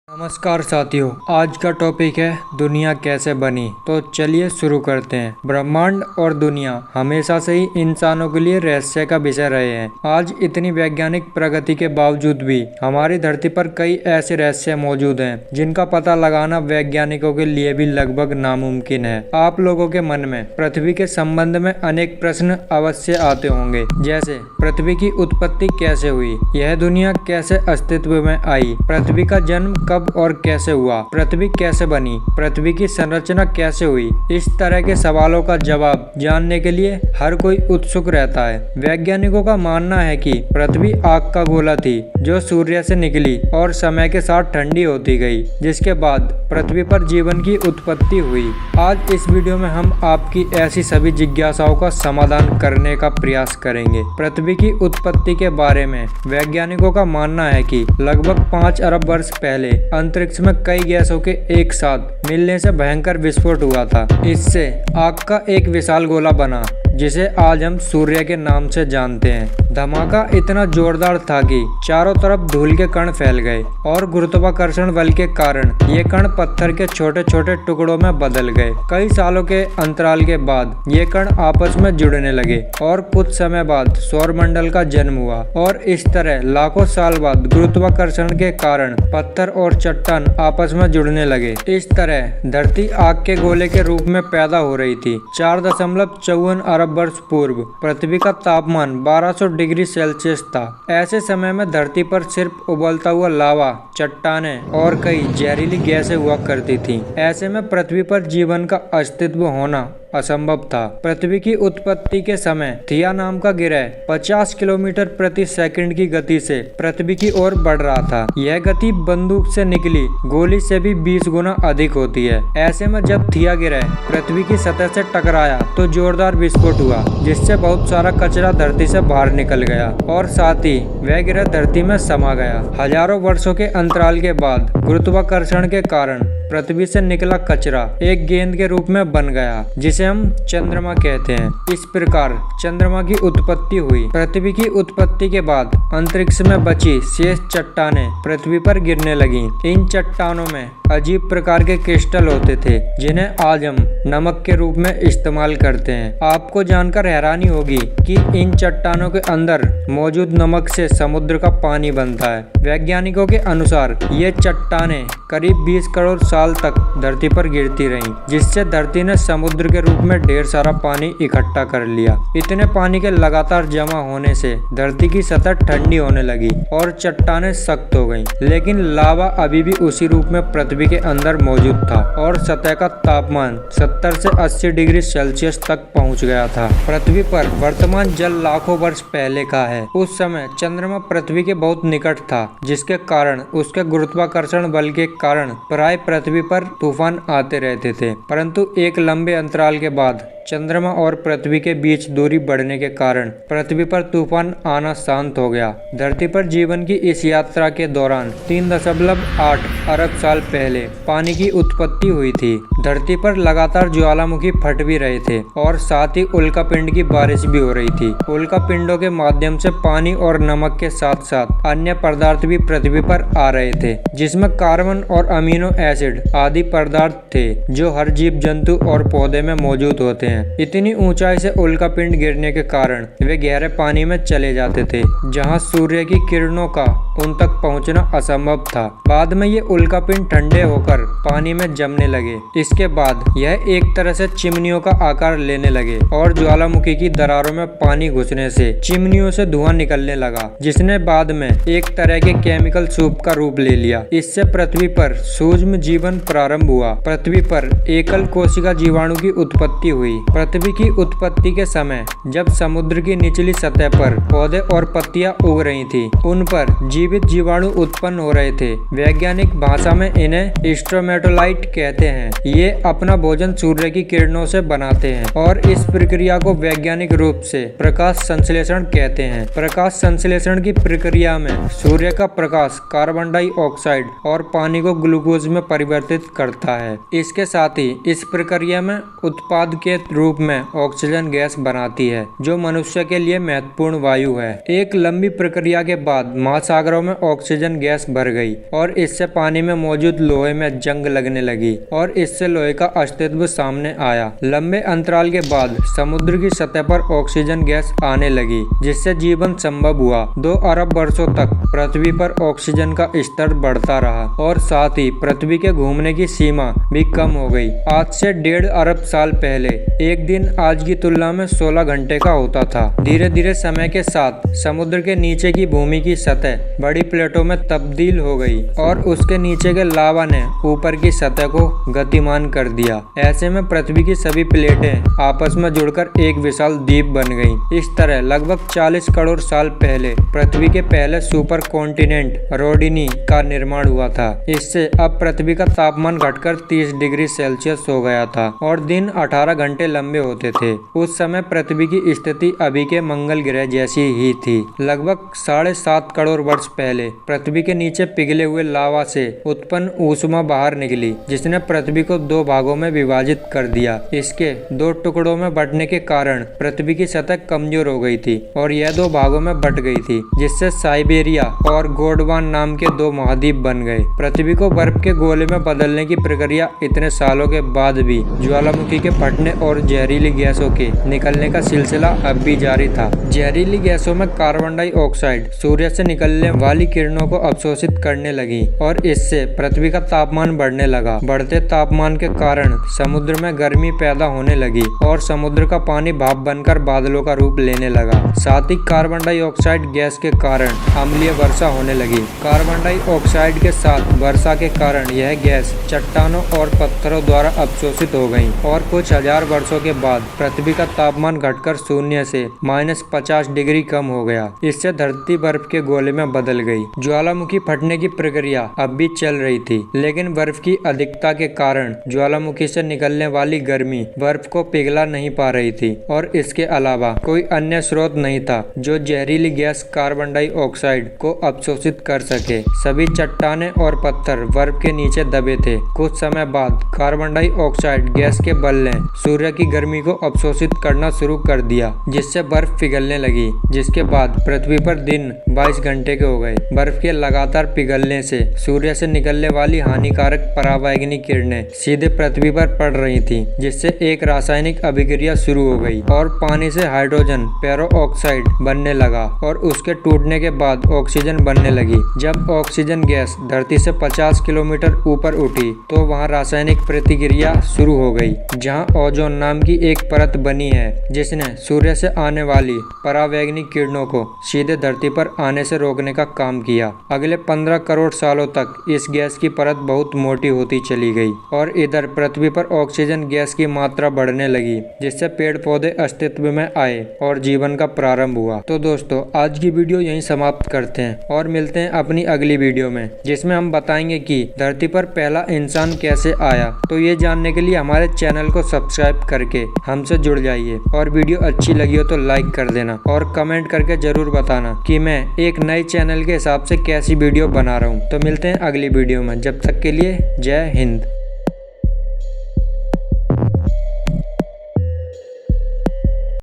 नमस्कार साथियों, आज का टॉपिक है दुनिया कैसे बनी। तो चलिए शुरू करते हैं। ब्रह्मांड और दुनिया हमेशा से ही इंसानों के लिए रहस्य का विषय रहे हैं। आज इतनी वैज्ञानिक प्रगति के बावजूद भी हमारी धरती पर कई ऐसे रहस्य मौजूद हैं जिनका पता लगाना वैज्ञानिकों के लिए भी लगभग नामुमकिन है। आप लोगों के मन में पृथ्वी के संबंध में अनेक प्रश्न अवश्य आते होंगे, जैसे पृथ्वी की उत्पत्ति कैसे हुई, यह दुनिया कैसे अस्तित्व में आई, पृथ्वी का जन्म कब और कैसे हुआ, पृथ्वी कैसे बनी, पृथ्वी की संरचना कैसे हुई। इस तरह के सवालों का जवाब जानने के लिए हर कोई उत्सुक रहता है। वैज्ञानिकों का मानना है कि पृथ्वी आग का गोला थी जो सूर्य से निकली और समय के साथ ठंडी होती गई, जिसके बाद पृथ्वी पर जीवन की उत्पत्ति हुई। आज इस वीडियो में हम आपकी ऐसी सभी जिज्ञासाओं का समाधान करने का प्रयास करेंगे। पृथ्वी की उत्पत्ति के बारे में वैज्ञानिकों का मानना है कि लगभग 5 अरब वर्ष पहले अंतरिक्ष में कई गैसों के एक साथ मिलने से भयंकर विस्फोट हुआ था। इससे आग का एक विशाल गोला बना जिसे आज हम सूर्य के नाम से जानते हैं। धमाका इतना जोरदार था कि चारों तरफ धूल के कण फैल गए और गुरुत्वाकर्षण बल के कारण ये कण पत्थर के छोटे छोटे टुकड़ों में बदल गए। कई सालों के अंतराल के बाद ये कण आपस में जुड़ने लगे और कुछ समय बाद सौरमंडल का जन्म हुआ। और इस तरह लाखों साल बाद गुरुत्वाकर्षण के कारण पत्थर और चट्टान आपस में जुड़ने लगे। इस तरह धरती आग के गोले के रूप में पैदा हो रही थी। 4.54 अरब वर्ष पूर्व पृथ्वी का तापमान 1200 डिग्री सेल्सियस था। ऐसे समय में धरती पर सिर्फ उबलता हुआ लावा, चट्टानें और कई जहरीली गैसें हुआ करती थीं। ऐसे में पृथ्वी पर जीवन का अस्तित्व होना असंभव था। पृथ्वी की उत्पत्ति के समय थिया नाम का ग्रह 50 किलोमीटर प्रति सेकंड की गति से पृथ्वी की ओर बढ़ रहा था। यह गति बंदूक से निकली गोली से भी 20 गुना अधिक होती है। ऐसे में जब थिया ग्रह पृथ्वी की सतह से टकराया तो जोरदार विस्फोट हुआ, जिससे बहुत सारा कचरा धरती से बाहर निकल गया और साथ ही वह ग्रह धरती में समा गया। हजारों वर्षों के अंतराल के बाद गुरुत्वाकर्षण के कारण पृथ्वी से निकला कचरा एक गेंद के रूप में बन गया, जिसे हम चंद्रमा कहते हैं। इस प्रकार चंद्रमा की उत्पत्ति हुई। पृथ्वी की उत्पत्ति के बाद अंतरिक्ष में बची शेष चट्टानें पृथ्वी पर गिरने लगीं। इन चट्टानों में अजीब प्रकार के क्रिस्टल होते थे, जिन्हें आज हम नमक के रूप में इस्तेमाल करते हैं। आपको जानकर हैरानी होगी कि इन चट्टानों के अंदर मौजूद नमक से समुद्र का पानी बनता है। वैज्ञानिकों के अनुसार ये चट्टानें करीब 20 करोड़ साल तक धरती पर गिरती रहीं, जिससे धरती ने समुद्र के रूप में ढेर सारा पानी इकट्ठा कर लिया। इतने पानी के लगातार जमा होने से धरती की सतह ठंडी होने लगी और चट्टानें सख्त हो गईं। लेकिन लावा अभी भी उसी रूप में पृथ्वी के अंदर मौजूद था और सतह का तापमान 70 से 80 डिग्री सेल्सियस तक पहुंच गया था। पृथ्वी पर वर्तमान जल लाखों वर्ष पहले का है। उस समय चंद्रमा पृथ्वी के बहुत निकट था, जिसके कारण उसके गुरुत्वाकर्षण बल के कारण प्राय पृथ्वी पर तूफान आते रहते थे। परंतु एक लंबे अंतराल के बाद चंद्रमा और पृथ्वी के बीच दूरी बढ़ने के कारण पृथ्वी पर तूफान आना शांत हो गया। धरती पर जीवन की इस यात्रा के दौरान 3.8 अरब साल पहले पानी की उत्पत्ति हुई थी। धरती पर लगातार ज्वालामुखी फट भी रहे थे और साथ ही उल्कापिंड की बारिश भी हो रही थी। उल्कापिंडों के माध्यम से पानी और नमक के साथ साथ अन्य पदार्थ भी पृथ्वी पर आ रहे थे, जिसमें कार्बन और अमीनो एसिड आदि पदार्थ थे जो हर जीव जंतु और पौधे में मौजूद होते हैं। इतनी ऊंचाई से उल्कापिंड गिरने के कारण वे गहरे पानी में चले जाते थे, जहां सूर्य की किरणों का उन तक पहुंचना असंभव था। बाद में ये उल्कापिंड ठंडे होकर पानी में जमने लगे। इसके बाद यह एक तरह से चिमनियों का आकार लेने लगे और ज्वालामुखी की दरारों में पानी घुसने से चिमनियों से धुआं निकलने लगा, जिसने बाद में एक तरह के केमिकल सूप का रूप ले लिया। इससे पृथ्वी पर सूक्ष्म जीवन प्रारंभ हुआ। पृथ्वी पर एकल कोशिका जीवाणु की उत्पत्ति हुई। पृथ्वी की उत्पत्ति के समय जब समुद्र की निचली सतह पर पौधे और पत्तियां उग रही थी, उन पर जीवित जीवाणु उत्पन्न हो रहे थे। वैज्ञानिक भाषा में इन्हें स्ट्रोमेटोलाइट कहते हैं। ये अपना भोजन सूर्य की किरणों से बनाते हैं और इस प्रक्रिया को वैज्ञानिक रूप से प्रकाश संश्लेषण कहते हैं। प्रकाश संश्लेषण की प्रक्रिया में सूर्य का प्रकाश कार्बन डाइऑक्साइड और पानी को ग्लूकोज में परिवर्तित परिवर्तित करता है। इसके साथ ही इस प्रक्रिया में उत्पाद के रूप में ऑक्सीजन गैस बनाती है, जो मनुष्य के लिए महत्वपूर्ण वायु है। एक लंबी प्रक्रिया के बाद महासागरों में ऑक्सीजन गैस भर गई और इससे पानी में मौजूद लोहे में जंग लगने लगी और इससे लोहे का अस्तित्व सामने आया। लंबे अंतराल के बाद समुद्र की सतह पर ऑक्सीजन गैस आने लगी, जिससे जीवन संभव हुआ। 2 अरब वर्षों तक पृथ्वी पर ऑक्सीजन का स्तर बढ़ता रहा और साथ ही पृथ्वी के घूमने की सीमा भी कम हो गई। आज से 1.5 अरब साल पहले एक दिन आज की तुलना में 16 घंटे का होता था। धीरे धीरे समय के साथ समुद्र के नीचे की भूमि की सतह बड़ी प्लेटों में तब्दील हो गई और उसके नीचे के लावा ने ऊपर की सतह को गतिमान कर दिया। ऐसे में पृथ्वी की सभी प्लेटें आपस में जुड़कर एक विशाल द्वीप बन गईं। इस तरह लगभग 40 करोड़ साल पहले पृथ्वी के पहले सुपर कॉन्टिनेंट रोडिनी का निर्माण हुआ था। इससे अब पृथ्वी का तापमान घटकर 30 डिग्री सेल्सियस हो गया था और दिन 18 घंटे लंबे होते थे। उस समय पृथ्वी की स्थिति अभी के मंगल ग्रह जैसी ही थी। लगभग 7.5 करोड़ वर्ष पहले पृथ्वी के नीचे पिघले हुए लावा से उत्पन्न ऊष्मा बाहर निकली, जिसने पृथ्वी को 2 भागों में विभाजित कर दिया। इसके 2 टुकड़ों में बंटने के कारण पृथ्वी की सतह कमजोर हो गई थी और यह 2 भागों में बंट गई थी, जिससे साइबेरिया और गोंडवाना नाम के 2 महाद्वीप बन गए। पृथ्वी को बर्फ के गोले में बदलने की प्रक्रिया इतने सालों के बाद भी ज्वालामुखी के फटने और जहरीली गैसों के निकलने का सिलसिला अब भी जारी था। जहरीली गैसों में कार्बन डाइऑक्साइड सूर्य से निकलने वाली किरणों को अवशोषित करने लगी और इससे पृथ्वी का तापमान बढ़ने लगा। बढ़ते तापमान के कारण समुद्र में गर्मी पैदा होने लगी और समुद्र का पानी भाप बनकर बादलों का रूप लेने लगा। साथ ही कार्बन डाइऑक्साइड गैस के कारण अम्लीय वर्षा होने लगी। कार्बन डाइऑक्साइड के साथ वर्षा के कारण यह गैस चट्टानों और पत्थरों द्वारा अवशोषित हो गई और कुछ हजार वर्षों के बाद पृथ्वी का तापमान घटकर शून्य से -50 डिग्री कम हो गया। इससे धरती बर्फ के गोले में बदल गई। ज्वालामुखी फटने की प्रक्रिया अब भी चल रही थी, लेकिन बर्फ की अधिकता के कारण ज्वालामुखी से निकलने वाली गर्मी बर्फ को पिघला नहीं पा रही थी और इसके अलावा कोई अन्य स्रोत नहीं था जो जहरीली गैस कार्बन डाइऑक्साइड को अवशोषित कर सके। सभी चट्टानें और पत्थर बर्फ के नीचे दबे थे। कुछ समय बाद कार्बन डाइऑक्साइड गैस के बल ने सूर्य की गर्मी को अवशोषित करना शुरू कर दिया, जिससे बर्फ पिघलने लगी। जिसके बाद पृथ्वी पर दिन 22 घंटे के हो गए। बर्फ के लगातार पिघलने से सूर्य से निकलने वाली हानिकारक परावैंगनी किरणें सीधे पृथ्वी पर पड़ रही थी, जिससे एक रासायनिक अभिक्रिया शुरू हो गई और पानी से हाइड्रोजन पेरोक्साइड बनने लगा और उसके टूटने के बाद ऑक्सीजन बनने लगी। जब ऑक्सीजन गैस धरती से 50 किलोमीटर ऊपर उठी तो वहां रासायनिक प्रतिक्रिया शुरू हो गई, जहां ओजोन नाम की एक परत बनी है, जिसने सूर्य से आने वाली परावैंगनी किरणों को सीधे धरती पर आने से रोकने का काम किया। अगले 15 करोड़ सालों तक इस गैस की परत बहुत मोटी होती चली गई और इधर पृथ्वी पर ऑक्सीजन गैस की मात्रा बढ़ने लगी, जिससे पेड़ पौधे अस्तित्व में आए और जीवन का प्रारंभ हुआ। तो दोस्तों, आज की वीडियो यहीं समाप्त करते हैं और मिलते हैं अपनी अगली वीडियो में, जिसमें हम बताएंगे कि धरती पर पहला इंसान कैसे आया। तो ये जानने के लिए हमारे चैनल को सब्सक्राइब करके हमसे जुड़ जाइए और वीडियो अच्छी लगी हो तो लाइक कर देना और कमेंट करके जरूर बताना कि मैं एक नए चैनल के हिसाब से कैसी वीडियो बना रहा हूँ। तो मिलते हैं अगली वीडियो में, जब तक के लिए जय हिंद।